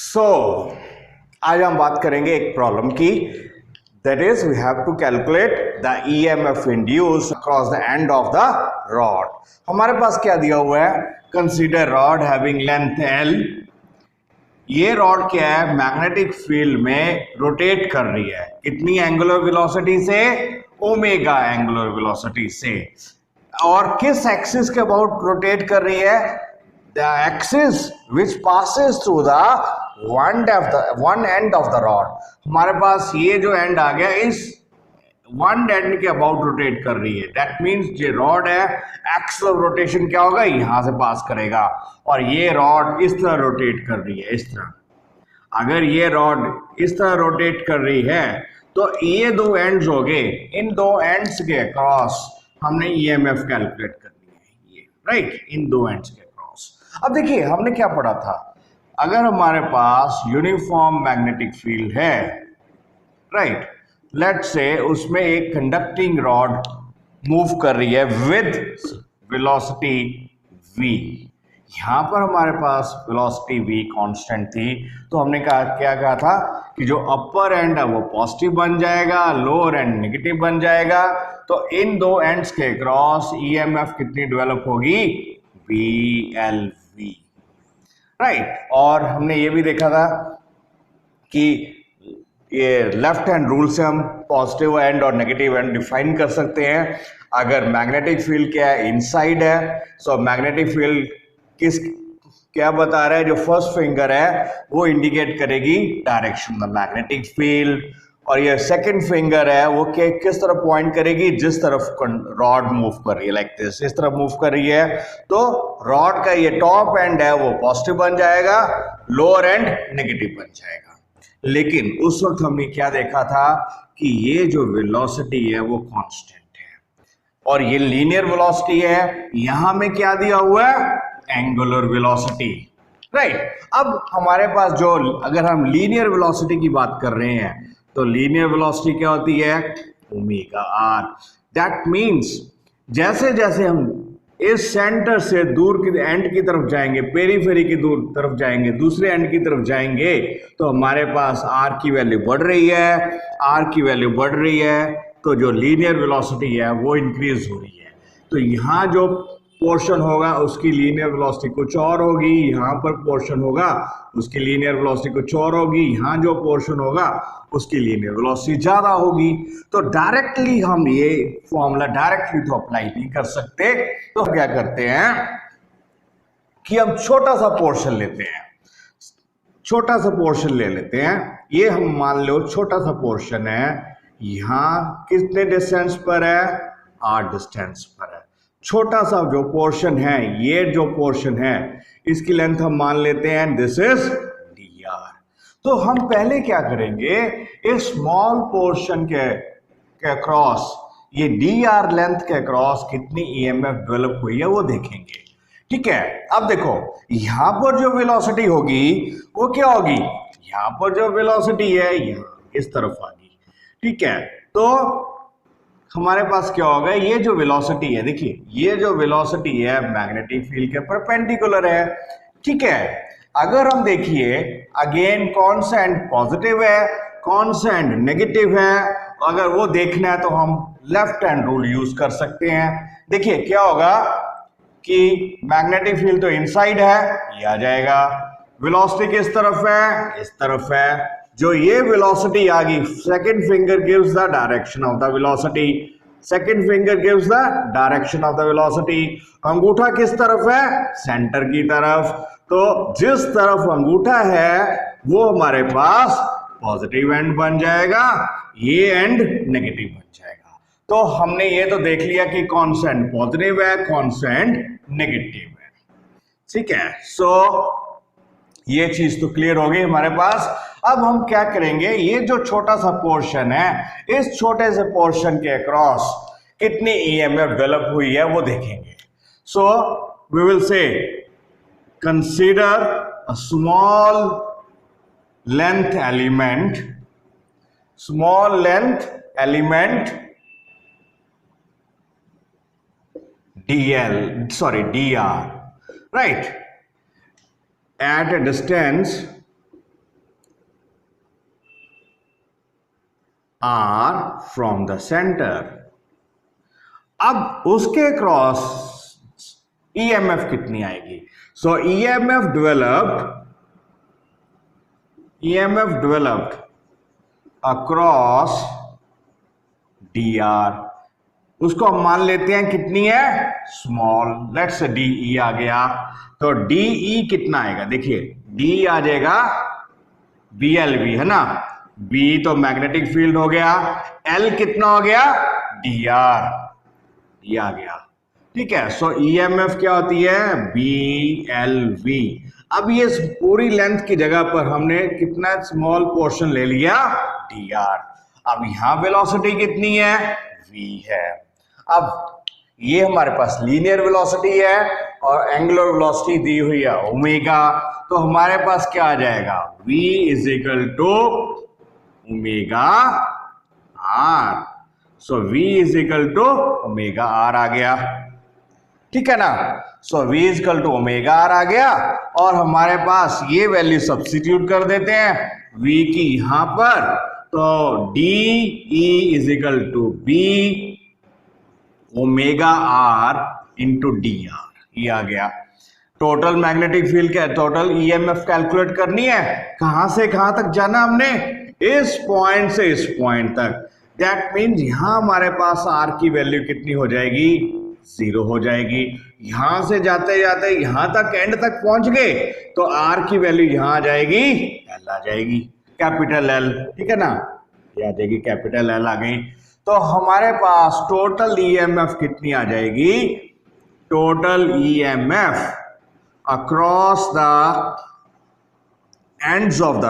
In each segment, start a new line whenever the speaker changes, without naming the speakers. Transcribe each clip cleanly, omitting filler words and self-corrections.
सो आज हम बात करेंगे एक प्रॉब्लम की, that is we have to calculate the EMF induce across the end of the rod. हमारे पास क्या दिया हुआ है, consider rod having length L. ये रॉड क्या है, मैग्नेटिक फील्ड में रोटेट कर रही है, कितनी एंगुलर वेलोसिटी से, ओमेगा एंगुलर वेलोसिटी से, और किस एक्सिस के अबाउट रोटेट कर रही है, the axis which passes through the one end of the rod। हमारे पास ये जो एंड आ गया, इस वन एंड के अबाउट रोटेट कर रही है। दैट मीन्स ये रॉड है, एक्स ऑफ रोटेशन क्या होगा, यहां से पास करेगा, और ये रॉड इस तरह रोटेट कर रही है, इस तरह। अगर ये रॉड इस तरह रोटेट कर रही है तो ये दो एंड्स हो गए, इन दो एंड्स के अक्रॉस हमने ईएमएफ कैलकुलेट करनी है, ये राइट, इन दो एंड्स के। अब देखिए हमने क्या पढ़ा था, अगर हमारे पास यूनिफॉर्म मैग्नेटिक फील्ड है, राइट, लेट्स से उसमें एक कंडक्टिंग रॉड मूव कर रही है विद वेलोसिटी v। यहां पर हमारे पास वेलोसिटी v कांस्टेंट थी, तो हमने क्या कहा था कि जो अपर एंड है वो पॉजिटिव बन जाएगा, लोअर एंड नेगेटिव बन जाएगा। तो इन दो एंड्स के क्रॉस ईएमएफ कितनी डेवलप होगी, VLV, राइट। और हमने ये भी देखा था कि ये लेफ्ट हैंड रूल से हम पॉजिटिव एंड और नेगेटिव एंड डिफाइन कर सकते हैं। अगर मैग्नेटिक फील्ड क्या है, इनसाइड है, सो मैग्नेटिक फील्ड क्या बता रहा है, जो फर्स्ट फिंगर है वो इंडिकेट करेगी डायरेक्शन द मैग्नेटिक फील्ड, और ये सेकंड फिंगर है वो किस तरफ पॉइंट करेगी, जिस तरफ रॉड मूव कर रही है, लाइक दिस, इस तरफ मूव कर रही है। तो रॉड का ये टॉप एंड है वो पॉजिटिव बन जाएगा, लोअर एंड नेगेटिव बन जाएगा। लेकिन उस वक्त हमने क्या देखा था कि ये जो वेलोसिटी है वो कांस्टेंट है, और ये लीनियर वेलोसिटी है। यहां में क्या दिया हुआ है, एंगुलर वेलोसिटी, राइट। अब हमारे पास जो, अगर हम लीनियर वेलोसिटी की बात कर रहे हैं तो लीनियर वेलोसिटी क्या होती है, ओमेगा आर। दैट मीन्स जैसे जैसे हम इस सेंटर से दूर की एंड की तरफ जाएंगे, पेरीफेरी की दूर तरफ जाएंगे, दूसरे एंड की तरफ जाएंगे, तो हमारे पास आर की वैल्यू बढ़ रही है, आर की वैल्यू बढ़ रही है, तो जो लीनियर वेलोसिटी है वो इंक्रीज हो रही है। तो यहाँ जो पोर्शन होगा उसकी लीनियर वेलोसिटी कुछ और होगी, यहाँ पर पोर्शन होगा उसकी लीनियर वेलोसिटी कुछ और होगी, यहाँ जो पोर्शन होगा उसकी लीनियर वेलोसिटी ज्यादा होगी। तो डायरेक्टली हम ये फॉर्मूला डायरेक्टली तो अप्लाई नहीं कर सकते, तो क्या करते हैं कि हम छोटा सा पोर्शन लेते हैं, छोटा सा पोर्शन ले लेते हैं। ये हम मान लो छोटा सा पोर्शन है, यहाँ कितने डिस्टेंस पर है, r डिस्टेंस पर है। छोटा सा जो पोर्शन है, ये जो पोर्शन है, इसकी लेंथ हम मान लेते हैं दिस इज dr। तो हम पहले क्या करेंगे, इस स्मॉल पोर्शन के क्रॉस, ये dr लेंथ के क्रॉस कितनी ईएमएफ डेवलप हुई है वो देखेंगे, ठीक है। अब देखो यहां पर जो वेलोसिटी होगी वो क्या होगी, यहां पर जो वेलोसिटी है यहां इस तरफ आ गई, ठीक है। तो हमारे पास क्या होगा, ये जो वेलोसिटी है, देखिए ये जो वेलोसिटी है मैग्नेटिक फील्ड के परपेंडिकुलर है, ठीक है। अगर हम देखिए अगेन कौन सा एंड पॉजिटिव है, कौन सा एंड नेगेटिव है, अगर वो देखना है तो हम लेफ्ट हैंड रूल यूज कर सकते हैं। देखिए क्या होगा कि मैग्नेटिक फील्ड तो इनसाइड है, ये आ जाएगा, वेलोसिटी किस तरफ है, इस तरफ है। जो ये वेलोसिटी आ गई, second finger gives the direction of the velocity, second finger gives the direction of the velocity. अंगूठा किस तरफ है, सेंटर की तरफ, तो जिस तरफ अंगूठा है वो हमारे पास पॉजिटिव एंड बन जाएगा, ये एंड नेगेटिव बन जाएगा। तो हमने ये तो देख लिया कि कौन सा एंड पॉजिटिव है, कौन सा एंड नेगेटिव है, ठीक है। सो ये चीज तो क्लियर हो गई हमारे पास। अब हम क्या करेंगे, ये जो छोटा सा पोर्शन है, इस छोटे से पोर्शन के अक्रॉस कितनी ईएमएफ डेवलप हुई है वो देखेंगे। So we will say consider a small length element, small length element dr, right, at a distance r from the center. अब उसके क्रॉस EMF कितनी आएगी? So EMF developed across dr, उसको हम मान लेते हैं कितनी है? स्मॉल. लेट्स से DE आ गया, तो DE कितना आएगा? देखिए D आ जाएगा BLV, है ना. B तो मैग्नेटिक फील्ड हो गया, L कितना हो गया? DR, ये आ गया. ठीक है. सो EMF क्या होती है? BLV. अब ये पूरी लेंथ की जगह पर हमने कितना स्मॉल पोर्शन ले लिया? DR. अब यहां वेलोसिटी कितनी है? V है. अब ये हमारे पास लीनियर वेलोसिटी है और एंगुलर वेलोसिटी दी हुई है ओमेगा, तो हमारे पास क्या आ जाएगा? V is equal to omega R. So V is equal to omega R आ गया. ठीक है ना. So V is equal to omega R आ गया और हमारे पास ये वैल्यू सब्स्टिट्यूट कर देते हैं V की यहां पर, तो DE is equal to B omega R into DR, ये आ गया. टोटल मैग्नेटिक फील्ड क्या है? टोटल EMF कैलकुलेट करनी है. कहां से कहां तक जाना हमने? इस पॉइंट से इस पॉइंट तक. दैट मीन्स यहां हमारे पास R की वैल्यू कितनी हो जाएगी? 0 हो जाएगी. यहां से जाते जाते यहां तक एंड तक पहुंच गए तो R की वैल्यू यहां आ जाएगी, L आ जाएगी, कैपिटल L. ठीक है ना, ये आ जाएगी कैपिटल L आ गई. तो हमारे पास टोटल EMF कितनी आ जाएगी? Total EMF across the ends of the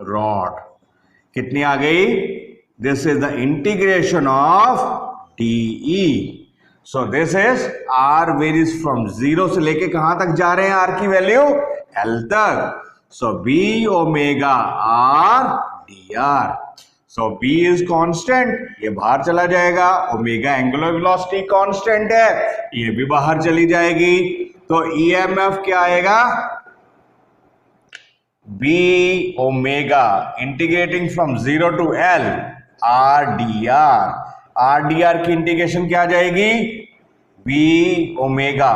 rod, कितनी आ गई? This is the integration of DE. So this is R varies from 0 से लेके कहां तक जा रहे हैं R की वैल्यू? L तक. सो B omega R DR. So B is constant, ये बाहर चला जाएगा. ओमेगा एंगुलर वेलोसिटी कांस्टेंट है, ये भी बाहर चली जाएगी. तो EMF क्या आएगा? B omega integrating from 0 to L RDR. RDR की इंटीग्रेशन क्या आ जाएगी? B ओमेगा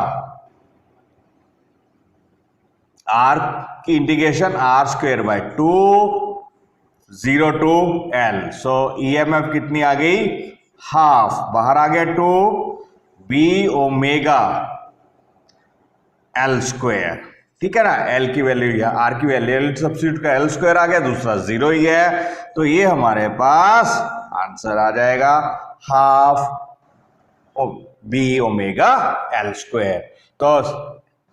R की integration R square by 2 0 to L. So EMF कितनी आ गई? हाफ, बाहर आ गया 2 B ओमेगा L स्क्वायर. ठीक है ना. L की वैल्यू या R की वैल्यू L सब्स्टिट्यूट का L स्क्वायर आ गया, दूसरा 0 ही है, तो ये हमारे पास आंसर आ जाएगा half B omega L square. तो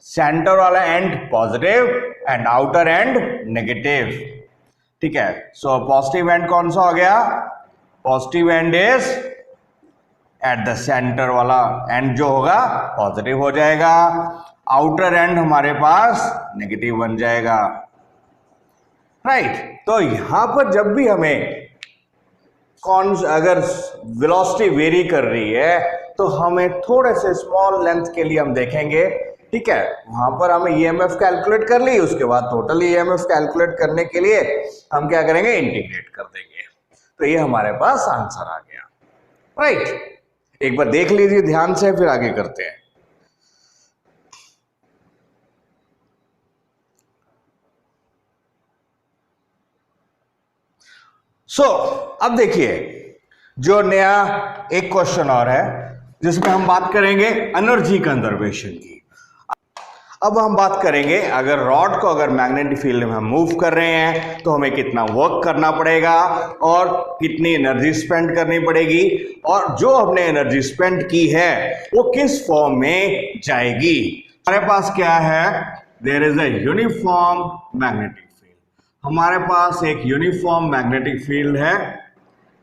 सेंटर वाला and positive and outer and negative. ठीक है. सो पॉजिटिव एंड कौन सा हो गया? Positive and is at the centre वाला एंड जो होगा पॉजिटिव हो जाएगा. आउटर एंड हमारे पास नेगेटिव बन जाएगा. राइट. तो यहां पर जब भी हमें अगर वेलोसिटी वेरी कर रही है तो हमें थोड़े से स्मॉल लेंथ के लिए हम देखेंगे. ठीक है. वहां पर हमें EMF कैलकुलेट कर ली, उसके बाद टोटल EMF कैलकुलेट करने के लिए हम क्या करेंगे? इंटीग्रेट कर देंगे. तो ये हमारे पास आंसर आ गया. राइट. एक बार देख लीजिए ध्यान से, फिर आगे करते हैं. अब देखिए जो नया एक क्वेश्चन और है जिसमें हम बात करेंगे एनर्जी कंजर्वेशन की. अब हम बात करेंगे अगर रॉड को अगर मैग्नेटिक फील्ड में हम मूव कर रहे हैं तो हमें कितना वर्क करना पड़ेगा और कितनी एनर्जी स्पेंड करनी पड़ेगी, और जो हमने एनर्जी स्पेंड की है वो किस फॉर्म में जाएगी. हमारे पास क्या है? There is a uniform magnetic field. हमारे पास एक यूनिफॉर्म मैग्नेटिक फील्ड है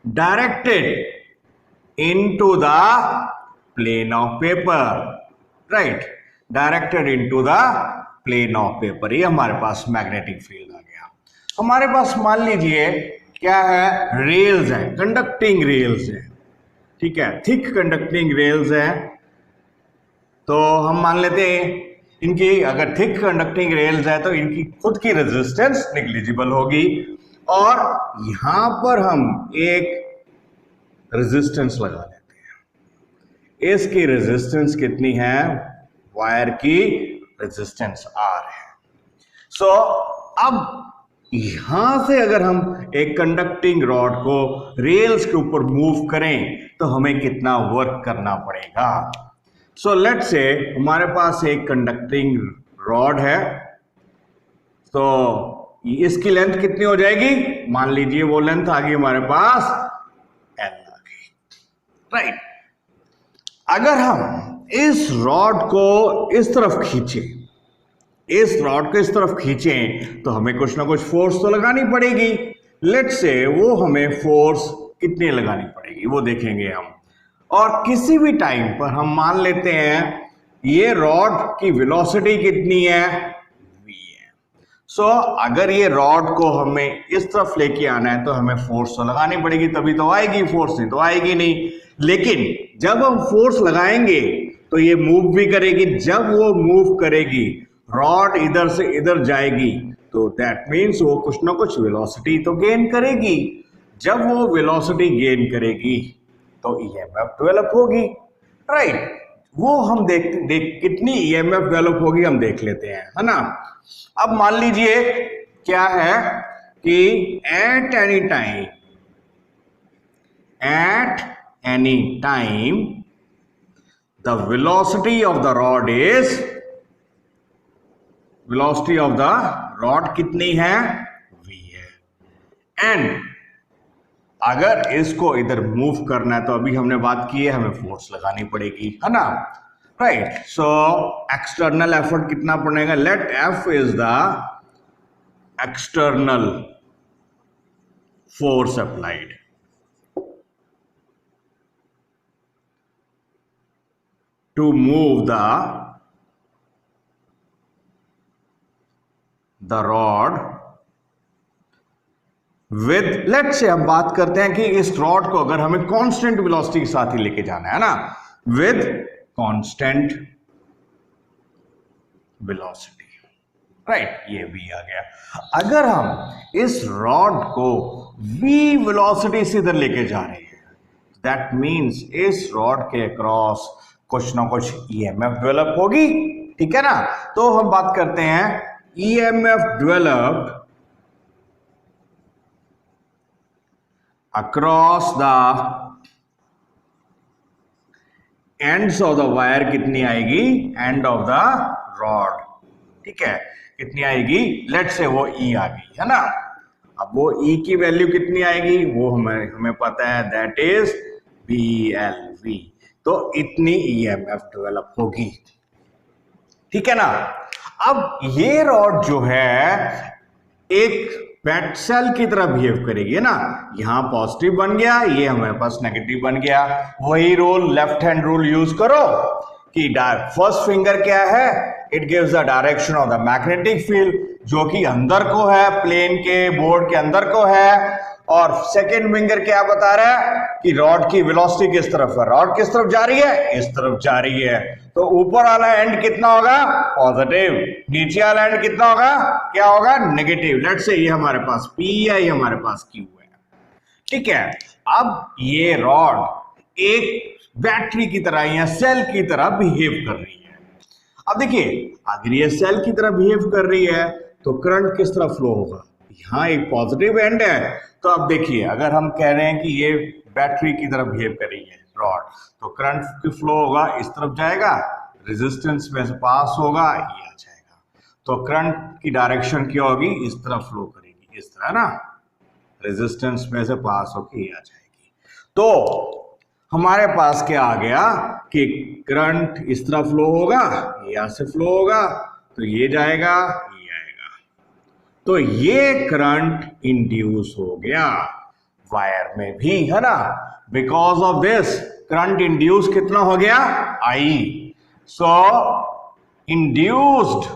directed into the plane of paper. Right. Directed into the plane of paper. ये हमारे पास मैग्नेटिक फील्ड आ गया. हमारे पास मान लीजिए क्या है? रेल्स है, कंडक्टिंग रेल्स है. ठीक है. थिक कंडक्टिंग रेल्स है. तो हम मान लेते हैं इनकी अगर थिक कंडक्टिंग रेल्स है तो इनकी खुद की रेजिस्टेंस निग्लिजिबल होगी, और यहां पर हम एक रेजिस्टेंस लगा लेते हैं। इसकी रेजिस्टेंस कितनी है? वायर की रेजिस्टेंस R है। सो अब यहां से अगर हम एक कंडक्टिंग रॉड को रेल्स के ऊपर मूव करें तो हमें कितना वर्क करना पड़ेगा? सो लेट्स से हमारे पास एक कंडक्टिंग रॉड है, तो इसकी लेंथ कितनी हो जाएगी? मान लीजिए वो लेंथ आ गई हमारे पास L आ गई, राइट। अगर हम इस रॉड को इस तरफ खींचे, इस रॉड को इस तरफ खींचें तो हमें कुछ ना कुछ फोर्स तो लगानी पड़ेगी। लेट्स से वो हमें फोर्स कितनी लगानी पड़ेगी वो देखेंगे हम, और किसी भी टाइम पर हम मान लेते हैं ये रॉड की वेलोसिटी कितनी है? v है। सो अगर ये रॉड को हमें इस तरफ लेके आना है तो हमें फोर्स तो लगानी पड़ेगी, तभी तो आएगी, फोर्स नहीं तो आएगी नहीं। लेकिन जब हम फोर्स लगाएंगे तो ये मूव भी करेगी, जब वो मूव करेगी रॉड इधर से इधर जाएगी तो दैट मीन्स वो कुछ ना कुछ वेलोसिटी तो गेन करेगी। जब वो वेलोसिटी गेन करेगी तो ईएमएफ डेवलप होगी, राइट। वो हम देख कितनी ईएमएफ डेवलप होगी हम देख लेते हैं, है ना। अब मान लीजिए क्या है कि at any time the velocity of the rod is, velocity of the rod कितनी है? v है। एंड अगर इसको इधर मूव करना है तो अभी हमने बात की है हमें फोर्स लगानी पड़ेगी, है ना, राइट। सो एक्सटर्नल एफर्ट कितना पड़ेगा? Let F is the external force applied to move the rod with, let say हम बात करते हैं कि इस रॉड को अगर हमें कांस्टेंट वेलोसिटी के साथ ही लेके जाना है ना, विद कांस्टेंट वेलोसिटी, राइट। ये v आ गया। अगर हम इस रॉड को v वेलोसिटी से इधर लेके जा रहे हैं, दैट मींस इस रॉड के अक्रॉस कुछ ना कुछ ईएमएफ डेवलप होगी, ठीक है ना। तो हम बात करते हैं EMF developed across the ends of the wire कितनी आएगी? End of the rod, ठीक है, कितनी आएगी? लेट से वो E आ गई, है ना। अब वो E की वैल्यू कितनी आएगी वो हमें पता है, दैट इज BLV। तो इतनी EMF डेवलप होगी, ठीक है ना। अब ये रॉड जो है एक पेट सेल की तरह बिहेव करेगी ना, यहां पॉजिटिव बन गया, ये हमारे पास नेगेटिव बन गया। वही rule, left hand rule use करो कि फर्स्ट फिंगर क्या है? It gives the direction of the magnetic field, जो कि अंदर को है, प्लेन के बोर्ड के अंदर को है। और सेकेंड फिंगर क्या बता रहा है कि रॉड की वेलोसिटी किस तरफ है? रॉड किस तरफ जा रही है? इस तरफ जा रही है। तो ऊपर वाला एंड कितना होगा? पॉजिटिव। नीचे वाला एंड कितना होगा? क्या होगा? नेगेटिव। लेट्स से ये हमारे पास P है, ये हमारे पास Q है, ठीक है। अब ये रॉड एक बैटरी की तरह या सेल की तरह बिहेव कर रही है। अब देखिए, अगर ये सेल की तरह बिहेव कर रही है तो करंट किस तरह फ्लो होगा? यहाँ एक पॉजिटिव एंड है, तो अब देखिए अगर हम कह रहे हैं कि ये बैटरी की तरह बिहेव कर रही है रॉड, तो करंट की फ्लो होगा, इस तरफ जाएगा, रेजिस्टेंस में से पास होगा, ये आ जाएगा। तो करंट की डायरेक्शन क्या होगी? इस तरफ फ्लो करेगी, इस तरह ना, रेजिस्टेंस में से पास होकर ये आ जाएगी। तो हमारे पास क्या आ गया कि करंट इस तरह फ्लो होगा, यहां से फ्लो होगा, तो ये जाएगा, ये आएगा। तो ये करंट इंड्यूस हो गया वायर में भी, है ना। Because of this current induce कितना हो गया? I। So induced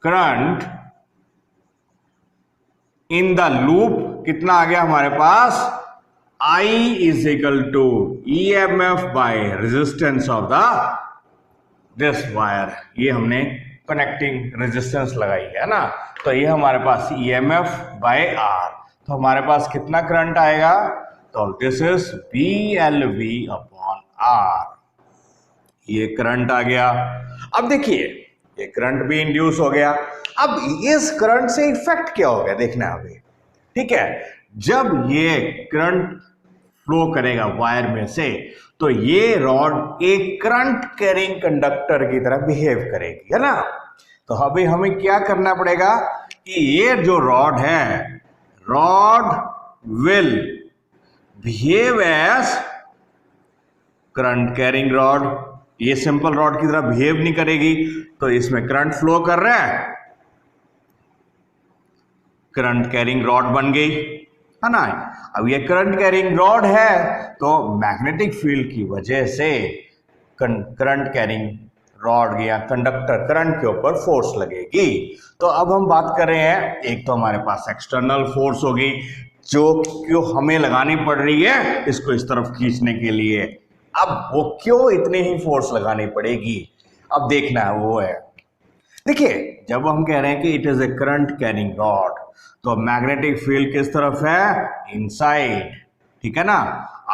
current in the loop कितना आ गया हमारे पास? I is equal to EMF by resistance of the this wire, ये हमने कनेक्टिंग रेजिस्टेंस लगाई है ना, तो ये हमारे पास EMF बाय R, तो हमारे पास कितना करंट आएगा, तो this is BLV upon R, ये करंट आ गया। अब देखिए ये करंट भी इंड्यूस हो गया। अब इस करंट से इफेक्ट क्या हो गया देखना है अभी, ठीक है। जब ये करंट फ्लो करेगा वायर में से, तो ये रॉड एक करंट कैरिंग कंडक्टर की तरह बिहेव करेगी, है ना। तो अभी हमें क्या करना पड़ेगा कि ये जो रॉड है, rod will behave as current carrying rod, ये सिंपल रॉड की तरह बिहेव नहीं करेगी, तो इसमें करंट फ्लो कर रहा है, करंट कैरिंग रॉड बन गई, है ना। अब ये करंट कैरिंग रॉड है, तो मैग्नेटिक फील्ड की वजह से करंट कैरिंग रॉड या कंडक्टर करंट के ऊपर फोर्स लगेगी। तो अब हम बात कर रहे हैं, एक तो हमारे पास एक्सटर्नल फोर्स होगी जो क्यों हमें लगानी पड़ रही है इसको इस तरफ खींचने के लिए। अब वो क्यों इतनी ही फोर्स लगानी पड़ेगी, अब देखना है वो है, देखिए जब हम कह रहे हैं कि it is a current carrying rod, तो मैग्नेटिक फील्ड किस तरफ है, इनसाइड, ठीक है ना।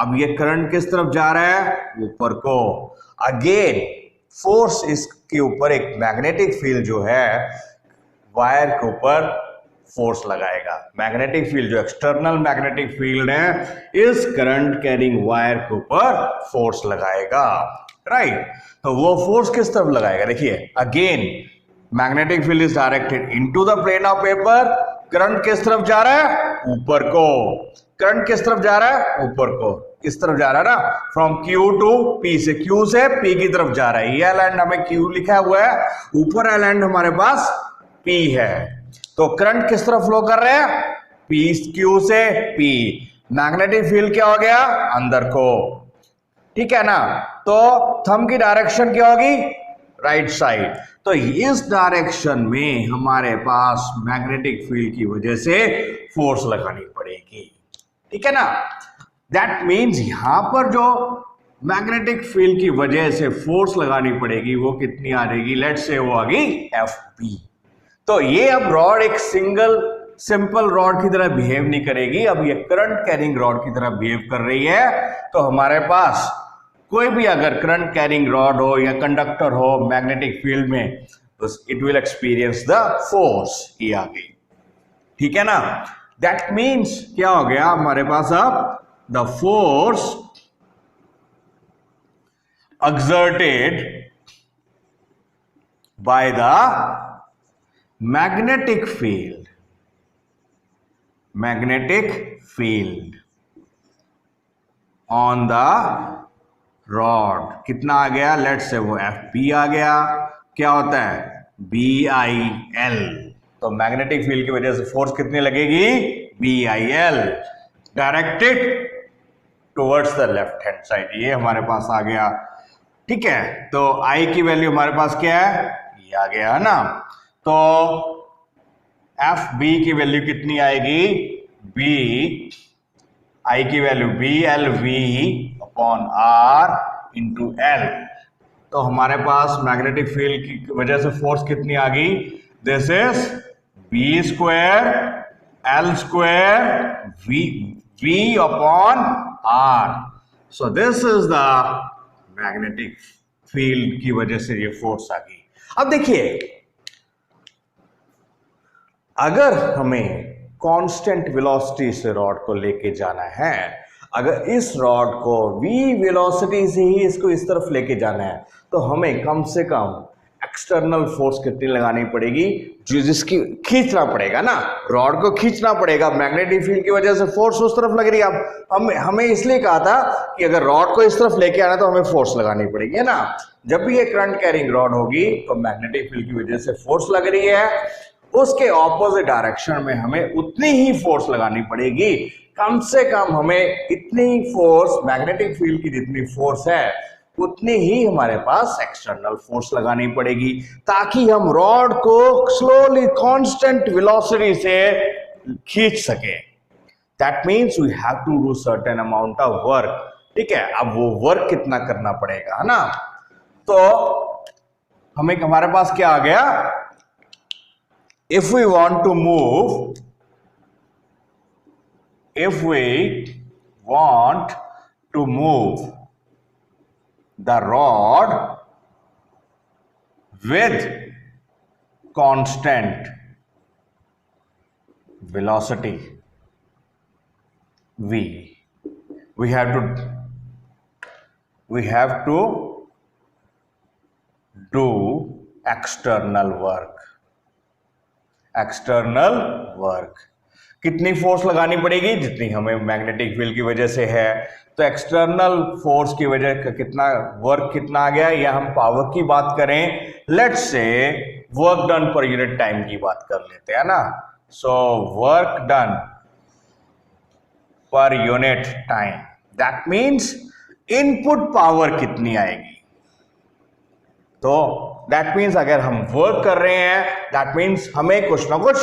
अब ये करंट किस तरफ जा रहा है, ऊपर को। अगेन फोर्स इसके ऊपर, एक मैग्नेटिक फील्ड जो है वायर के ऊपर फोर्स लगाएगा। मैग्नेटिक फील्ड जो एक्सटर्नल मैग्नेटिक फील्ड है इस करंट कैरिंग वायर के ऊपर फोर्स लगाएगा, राइट। तो वो फोर्स किस तरफ लगाएगा, देखिए again magnetic field is directed into the plane of paper, current किस तरफ जा रहा है, ऊपर को। करंट किस तरफ जा रहा है, ऊपर को, इस तरफ जा रहा है ना, फ्रॉम Q टू P, से Q से P की तरफ जा रहा है। ये एल हमें Q लिखा हुआ है, ऊपर एल हमारे पास P है, तो करंट किस तरफ फ्लो कर रहे हैं, Q से P। मैग्नेटिक फील्ड क्या हो गया, अंदर को, ठीक है ना। तो थंब की डायरेक्शन क्या होगी, राइट साइड। तो इस डायरेक्शन में हमारे पास मैग्नेटिक फील्ड की वजह से फोर्स लगानी पड़ेगी, ठीक है ना। दैट मीन्स यहां पर जो मैग्नेटिक फील्ड की वजह से फोर्स लगानी पड़ेगी वो कितनी आ जाएगी, लेट्स से वो आ गई FB। तो ये अब रॉड एक सिंपल रॉड की तरह बिहेव नहीं करेगी, अब ये करंट कैरिंग रॉड की तरह बिहेव कर रही है। तो हमारे पास कोई भी अगर करंट कैरिंग रॉड हो या कंडक्टर हो मैग्नेटिक फील्ड में, तो it will experience the force, ये आ गई, ठीक है ना। दैट मीन्स क्या हो गया हमारे पास, अब the force exerted by the magnetic field on the rod कितना आ गया, लेट्स से वो FB आ गया, क्या होता है BIL। तो मैग्नेटिक फील्ड की वजह से फोर्स कितनी लगेगी, BIL, directed towards the left hand side, ये हमारे पास आ गया, ठीक है। तो I की वैल्यू हमारे पास क्या है, ये आ गया, है ना। तो FB की वैल्यू कितनी आएगी, I की value BLV upon R into L। तो हमारे पास मैग्नेटिक फील्ड की वजह से फोर्स कितनी आ गई, this is B square L square V upon R। So this is the magnetic field की वजह से ये फोर्स आ गई। अब देखिए अगर हमें कांस्टेंट वेलोसिटी से रॉड को लेके जाना है, अगर इस रॉड को v वेलोसिटी से ही इसको इस तरफ लेके जाना है, तो हमें कम से कम एक्सटर्नल फोर्स कितनी लगानी पड़ेगी, जो जिसकी खींचना पड़ेगा ना, रॉड को खींचना पड़ेगा। मैग्नेटिक फील्ड की वजह से फोर्स उस तरफ लग रही है। अब हमें इसलिए कहा था कि अगर रॉड को इस तरफ लेके आना तो हमें फोर्स लगानी पड़ेगी, है ना। जब भी ये करंट कैरिंग रॉड होगी तो मैग्नेटिक फील्ड की वजह से फोर्स लग रही है, उसके ऑपोजिट डायरेक्शन में हमें उतनी ही फोर्स लगानी पड़ेगी। कम से कम हमें इतनी ही फोर्स, मैग्नेटिक फील्ड की जितनी फोर्स है उतनी ही हमारे पास एक्सटर्नल फोर्स लगानी पड़ेगी, ताकि हम रॉड को स्लोली कांस्टेंट वेलोसिटी से खींच सके। That means we have to do certain amount of work, ठीक है। अब वो वर्क कितना करना पड़ेगा, है ना। तो हमें हमारे पास क्या आ गया, if we want to move, if we want to move the rod with constant velocity, we have to do external work. कितनी फोर्स लगानी पड़ेगी, जितनी हमें मैग्नेटिक फील्ड की वजह से है। तो एक्सटर्नल फोर्स की वजह का कितना वर्क कितना आ गया, या हम पावर की बात करें, let's say work done per unit time की बात कर लेते हैं ना। So work done per unit time, that means input power कितनी आएगी। तो दैट मीन्स अगर हम वर्क कर रहे हैं, दैट मीन्स हमें कुछ ना कुछ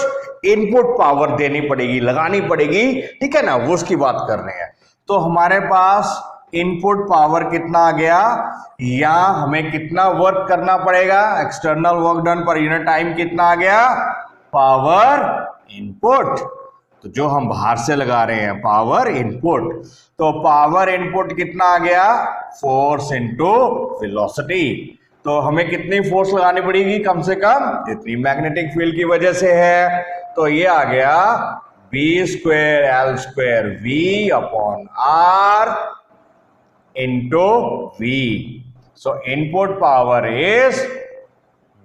इनपुट पावर देनी पड़ेगी, लगानी पड़ेगी, ठीक है ना, वो उसकी बात कर रहे हैं। तो हमारे पास इनपुट पावर कितना आ गया, या हमें कितना वर्क करना पड़ेगा, external work done per unit time कितना आ गया, पावर इनपुट। तो जो हम बाहर से लगा रहे हैं पावर इनपुट, तो पावर इनपुट कितना आ गया, फोर्स इनटू वेलोसिटी। तो हमें कितनी फोर्स लगानी पड़ेगी, कम से कम जितनी मैग्नेटिक फील्ड की वजह से है। तो ये आ गया B²L² V upon R into V। So input power is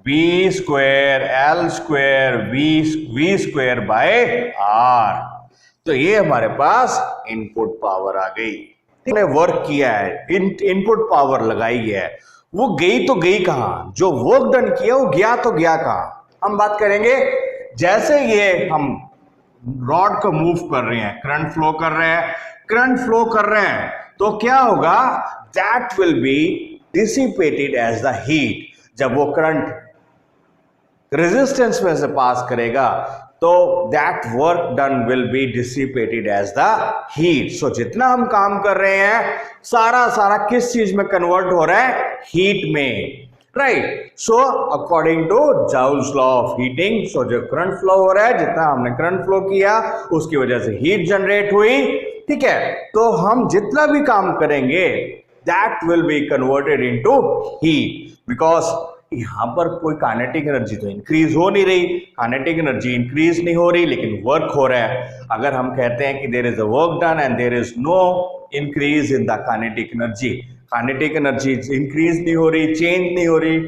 B²L² V² by R। तो ये हमारे पास इनपुट पावर आ गई। हमने वर्क किया है, इनपुट पावर लगाई है, वो गई तो गई कहां, जो वर्क डन किया वो गया तो गया कहां। हम बात करेंगे, जैसे ये हम रॉड को मूव कर रहे हैं, करंट फ्लो कर रहे हैं, तो क्या होगा, that will be dissipated as the heat. जब वो करंट रेजिस्टेंस में से पास करेगा, तो that work done will be dissipated as the heat. So जितना हम काम कर रहे हैं, सारा किस चीज में कन्वर्ट हो रहा है, हीट में, right. So according to Joule's law of heating, so जो करंट फ्लो हो रहा है, जितना हमने करंट फ्लो किया उसकी वजह से हीट जनरेट हुई, ठीक है। तो हम जितना भी काम करेंगे, that will be converted into heat, because यहां पर कोई काइनेटिक एनर्जी तो इंक्रीज हो नहीं रही, काइनेटिक एनर्जी इंक्रीज नहीं हो रही, लेकिन वर्क हो रहा है। अगर हम कहते हैं कि there is a work done and there is no increase in the kinetic energy, kinetic energy increase नहीं हो रही, चेंज नहीं हो रही,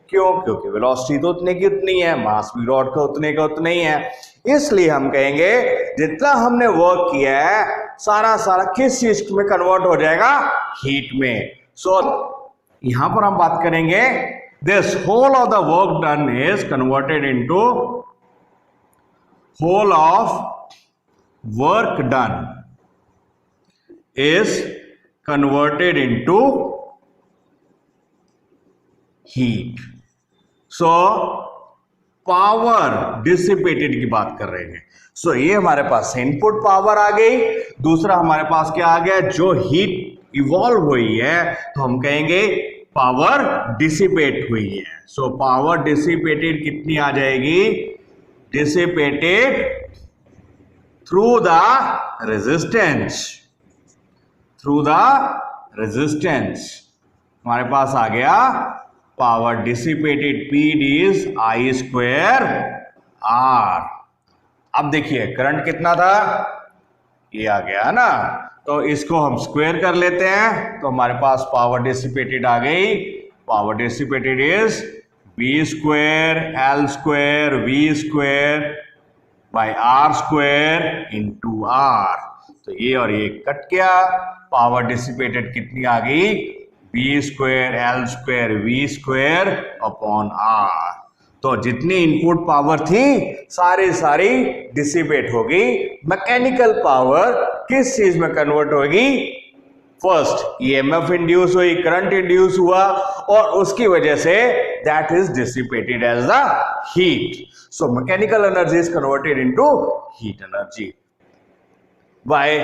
क्यों, क्योंकि वेलोसिटी तो उतने की उतनी है, मास भी रॉड का उतने का उतना ही है। इसलिए हम कहेंगे जितना हमने वर्क किया है, सारा किस चीज में कन्वर्ट हो जाएगा, हीट में। सो यहां पर हम बात करेंगे, this whole of the work done is converted into whole of work done is converted into heat. So power dissipated की बात कर रहे हैं। सो ये हमारे पास इनपुट पावर आ गई। दूसरा हमारे पास क्या आ गया, जो हीट इवॉल्व हुई है, तो हम कहेंगे पावर डिसिपेट हुई है। सो पावर डिसिपेटेड कितनी आ जाएगी, डिसिपेटेड थ्रू द रेजिस्टेंस, हमारे पास आ गया power dissipated P is I² R। अब देखिए करंट कितना था, ये आ गया ना, तो इसको हम स्क्वायर कर लेते हैं, तो हमारे पास पावर डिसिपेटेड आ गई। Power dissipated is B²L² V² by R² into R। तो ये और ये कट गया, पावर डिसिपेटेड कितनी आ गई, B²L² V² अपॉन R। तो जितनी इनपुट पावर थी सारी डिसिपेट होगी। मैकेनिकल पावर किस चीज में कन्वर्ट होगी, फर्स्ट EMF इंड्यूस हुई, करंट इंड्यूस हुआ, और उसकी वजह से that is dissipated as the heat. So mechanical energy is converted into heat energy by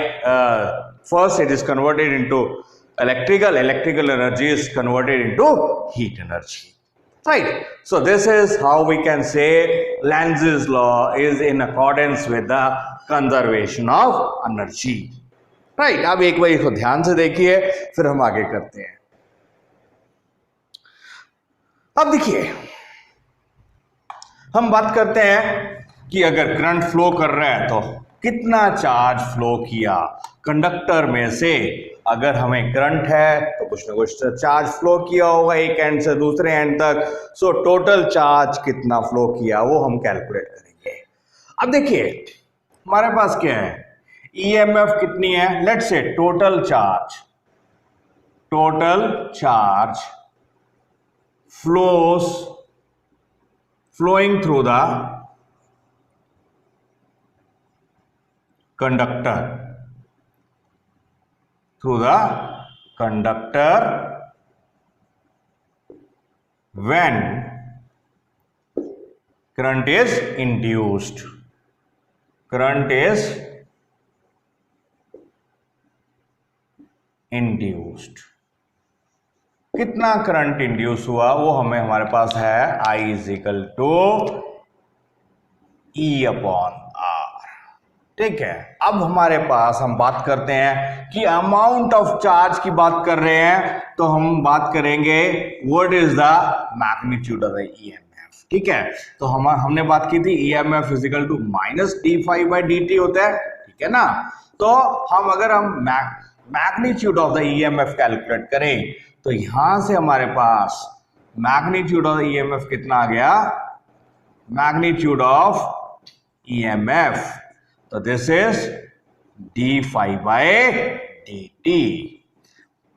first it is converted into electrical energy is converted into heat energy. right? So this is how we can say Lenz's law is in accordance with the conservation of energy, right? अब एक बार इसको ध्यान से देखिए, फिर हम आगे करते हैं। अब देखिए, हम बात करते हैं कि अगर करंट फ्लो कर रहा है तो कितना चार्ज फ्लो किया कंडक्टर में से। अगर हमें करंट है तो कुछ ना कुछ चार्ज फ्लो किया होगा एक एंड से दूसरे एंड तक। सो टोटल चार्ज कितना फ्लो किया वो हम कैलकुलेट करेंगे। अब देखिए हमारे पास क्या है, ईएमएफ कितनी है, let's say total charge flowing through the conductor when current is induced. कितना करंट इंड्यूस हुआ वो हमें हमारे पास है I equal to E upon R, ठीक है। अब हमारे पास हम बात करते हैं कि अमाउंट ऑफ चार्ज की बात कर रहे हैं तो हम बात करेंगे what is the magnitude of the EMF, ठीक है। तो हमने बात की थी EMF is equal to minus d∅dt होता है, ठीक है ना। तो अगर हम magnitude of the EMF calculate करें तो यहां से हमारे पास मैग्नीट्यूड ऑफ ईएमएफ कितना आ गया, मैग्नीट्यूड ऑफ ईएमएफ, तो दिस इज d∅dt।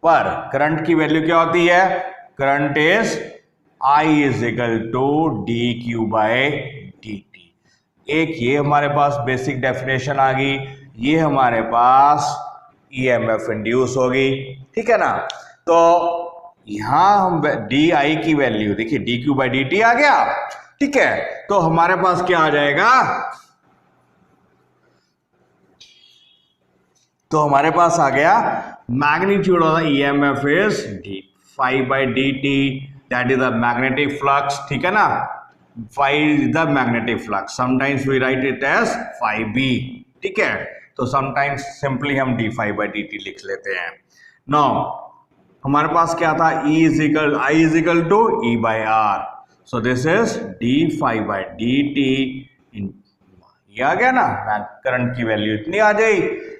पर करंट की वैल्यू क्या होती है, current is I equal to dq/dt। एक ये हमारे पास बेसिक डेफिनेशन आ गई, ये हमारे पास ईएमएफ इंड्यूस होगी, ठीक है ना। तो यहां हम di की वैल्यू देखिए dq/dt आ गया, ठीक है। तो हमारे पास क्या आ जाएगा, तो हमारे पास आ गया magnitude of the EMF is d∅dt, that is the magnetic flux, ठीक है ना। phi is the magnetic flux, sometimes we write it as phi-b, ठीक है। तो समटाइम्स सिंपली हम d∅dt लिख लेते हैं। नाउ हमारे पास क्या था, I equal to E/R, so this is d∅dt। ये आ गया ना, करंट की वैल्यू इतनी आ जाए,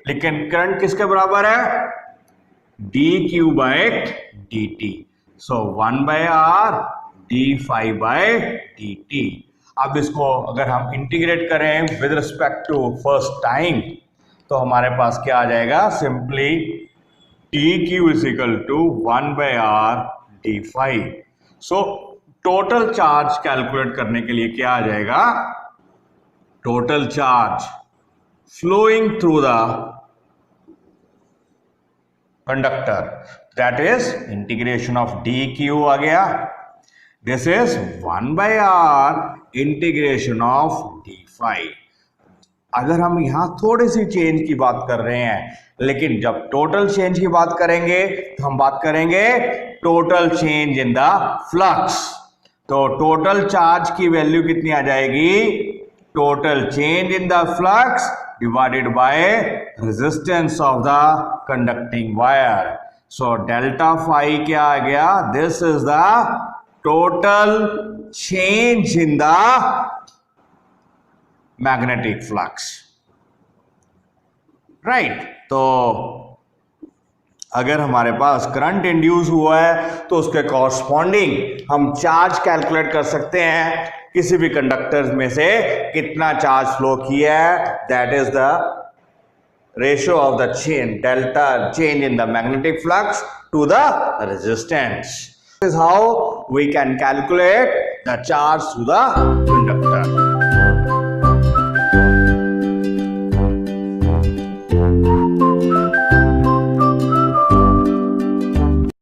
लेकिन करंट किसके बराबर है, dq/dt, सो 1/R d∅dt। अब इसको अगर हम इंटीग्रेट करें with respect to first time तो हमारे पास क्या आ जाएगा, simply dq equal to 1/R d∅। So total charge calculate करने के लिए क्या आ जाएगा, total charge flowing through the conductor, that is integration of dq आ गया, this is 1/R integration of d∅। अगर हम यहां थोड़ी सी चेंज की बात कर रहे हैं, लेकिन जब टोटल चेंज की बात करेंगे तो हम बात करेंगे total change in the flux. तो टोटल चार्ज की वैल्यू कितनी आ जाएगी, total change in the flux divided by resistance of the conducting wire. So delta phi क्या आ गया, this is the total change in the magnetic flux, right. तो अगर हमारे पास करंट इंड्यूस हुआ है तो उसके कॉरस्पॉन्डिंग हम चार्ज कैलकुलेट कर सकते हैं, किसी भी कंडक्टर में से कितना चार्ज फ्लो किया है, that is the ratio of the chain delta change in the magnetic flux to the resistance. This is how we can calculate the charge to the conductor.